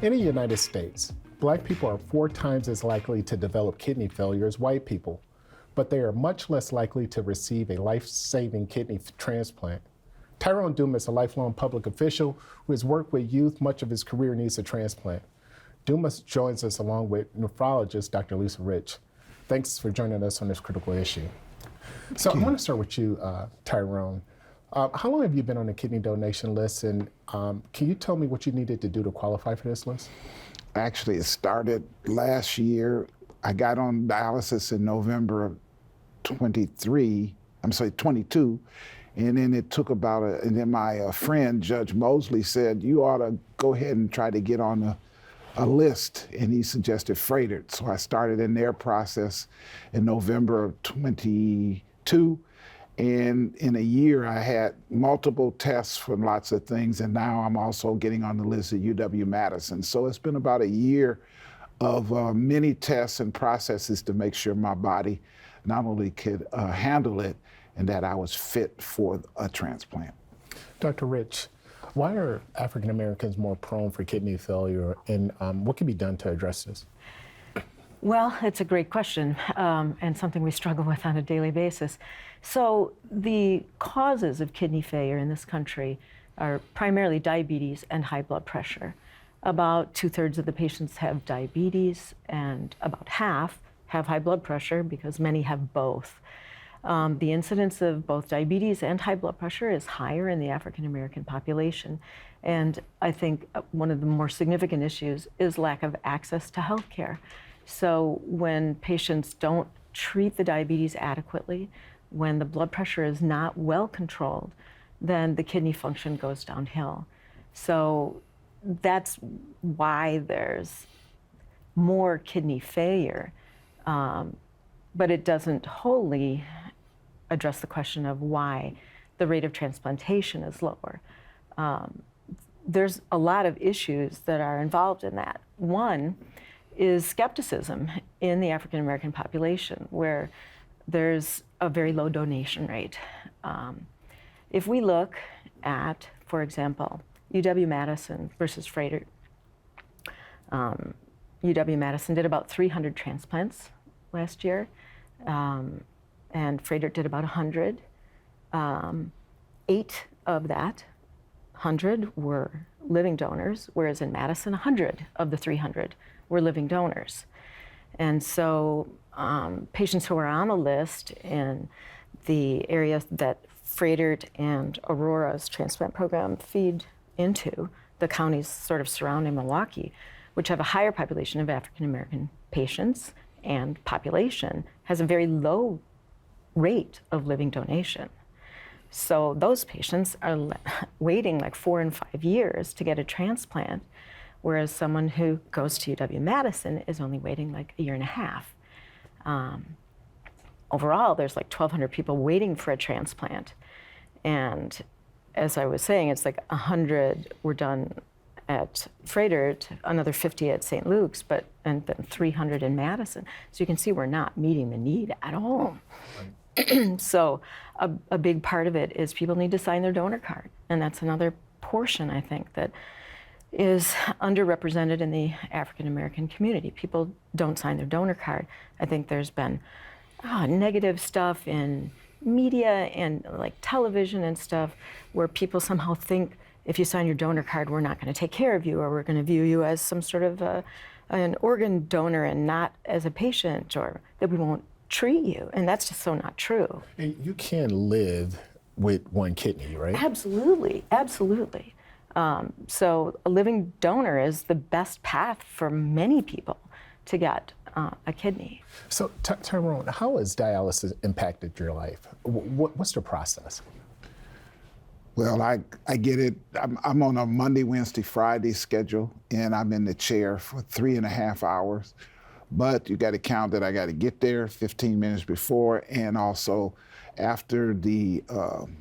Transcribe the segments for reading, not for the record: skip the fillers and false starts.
In the United States, Black people are 4 times as likely to develop kidney failure as white people, but they are much less likely to receive a life-saving kidney transplant. Tyrone Dumas, a lifelong public official who has worked with youth much of his career, needs a transplant. Dumas joins us along with nephrologist Dr. Lisa Rich. Thanks for joining us on this critical issue. So I want to start with you, Tyrone. How long have you been on the kidney donation list, and can you tell me what you needed to do to qualify for this list? Actually, it started last year. I got on dialysis in November of 22, and then it took and then my friend, Judge Mosley, said, you ought to go ahead and try to get on a list, and he suggested Freighted. So I started in their process in November of 22. And in a year, I had multiple tests for lots of things, and now I'm also getting on the list at UW-Madison. So it's been about a year of many tests and processes to make sure my body not only could handle it, and that I was fit for a transplant. Dr. Rich, why are African Americans more prone for kidney failure, and what can be done to address this? Well, it's a great question, and something we struggle with on a daily basis. So the causes of kidney failure in this country are primarily diabetes and high blood pressure. About 2/3 of the patients have diabetes, and about half have high blood pressure because many have both. The incidence of both diabetes and high blood pressure is higher in the African American population. And I think one of the more significant issues is lack of access to health care. So when patients don't treat the diabetes adequately, when the blood pressure is not well controlled, then the kidney function goes downhill. So that's why there's more kidney failure, but it doesn't wholly address the question of why the rate of transplantation is lower. There's a lot of issues that are involved in that. One is skepticism in the African American population, where there's a very low donation rate. If we look at, for example, UW-Madison versus Freighted, UW-Madison did about 300 transplants last year, and Freighted did about 100. 8 of that 100 were living donors, whereas in Madison, 100 of the 300 were living donors. And so patients who are on the list in the areas that Freighted and Aurora's transplant program feed into, the counties sort of surrounding Milwaukee, which have a higher population of African American patients and population, has a very low rate of living donation. So those patients are waiting like 4 and 5 years to get a transplant, whereas someone who goes to UW-Madison is only waiting like a year and a half. Overall, there's like 1,200 people waiting for a transplant. And as I was saying, it's like 100 were done at Freighted, another 50 at St. Luke's, and then 300 in Madison. So you can see we're not meeting the need at all. So a big part of it is people need to sign their donor card. And that's another portion, I think, that is underrepresented in the African American community. People don't sign their donor card. I think there's been negative stuff in media and like television and stuff where people somehow think if you sign your donor card, we're not going to take care of you, or we're going to view you as some sort of an organ donor and not as a patient, or that we won't treat you. And that's just so not true. And you can live with one kidney, right? Absolutely, absolutely. So a living donor is the best path for many people to get a kidney. So Tyrone, how has dialysis impacted your life? What's the process? Well, I get it. I'm on a Monday, Wednesday, Friday schedule, and I'm in the chair for 3.5 hours. But you got to count that I got to get there 15 minutes before, and also after the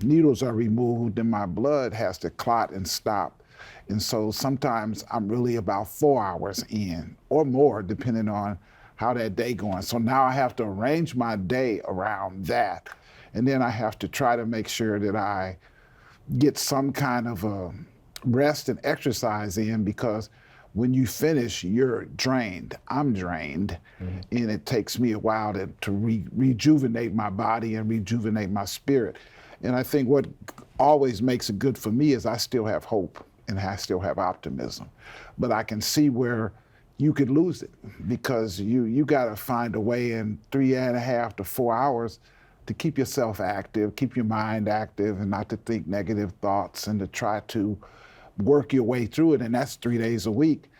needles are removed, then my blood has to clot and stop. And so sometimes I'm really about 4 hours in or more, depending on how that day going. So now I have to arrange my day around that. And then I have to try to make sure that I get some kind of rest and exercise in, because when you finish, you're drained. I'm drained, and it takes me a while to rejuvenate my body and rejuvenate my spirit. And I think what always makes it good for me is I still have hope and I still have optimism. But I can see where you could lose it, because you got to find a way in 3.5 to 4 hours to keep yourself active, keep your mind active, and not to think negative thoughts, and to try to work your way through it. And that's 3 days a week.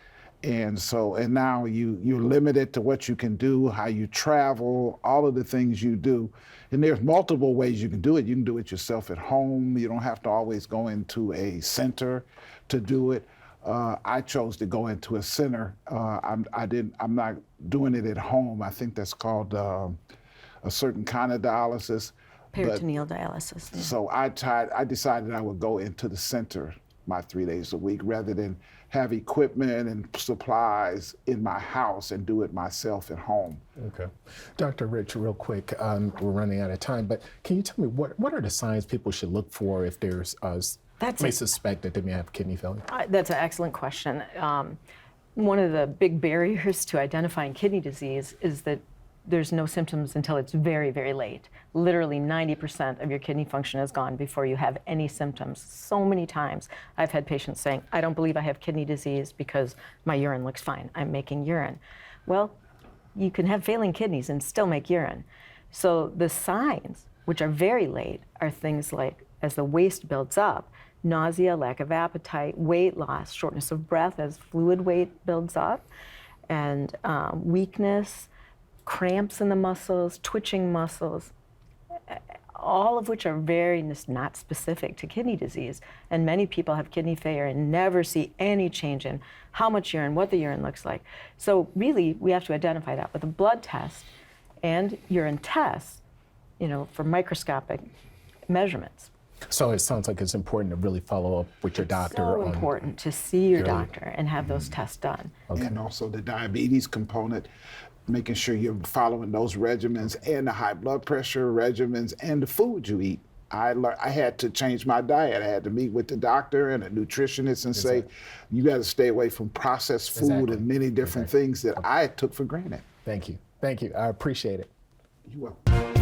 And so, and now you're limited to what you can do, how you travel, all of the things you do. And there's multiple ways you can do it. You can do it yourself at home. You don't have to always go into a center to do it. I chose to go into a center. I'm not doing it at home. I think that's called a certain kind of dialysis. Peritoneal dialysis. Yeah. So I decided I would go into the center my 3 days a week rather than have equipment and supplies in my house and do it myself at home. Okay. Dr. Rich, real quick, we're running out of time, but can you tell me what are the signs people should look for if there's may suspect that they may have kidney failure? That's an excellent question. One of the big barriers to identifying kidney disease is that there's no symptoms until it's very, very late. Literally 90% of your kidney function is gone before you have any symptoms. So many times I've had patients saying, I don't believe I have kidney disease because my urine looks fine. I'm making urine. Well, you can have failing kidneys and still make urine. So the signs, which are very late, are things like, as the waste builds up, nausea, lack of appetite, weight loss, shortness of breath as fluid weight builds up, and weakness, cramps in the muscles, twitching muscles, all of which are very not specific to kidney disease. And many people have kidney failure and never see any change in how much urine, what the urine looks like. So really, we have to identify that with a blood test and urine tests, for microscopic measurements. So it sounds like it's important to really follow up with your doctor. So important to see your doctor and have those tests done. Okay. And also the diabetes component, making sure you're following those regimens, and the high blood pressure regimens, and the food you eat. I had to change my diet. I had to meet with the doctor and a nutritionist and say, you got to stay away from processed food and many different things that I took for granted. Thank you. Thank you. I appreciate it. You're welcome.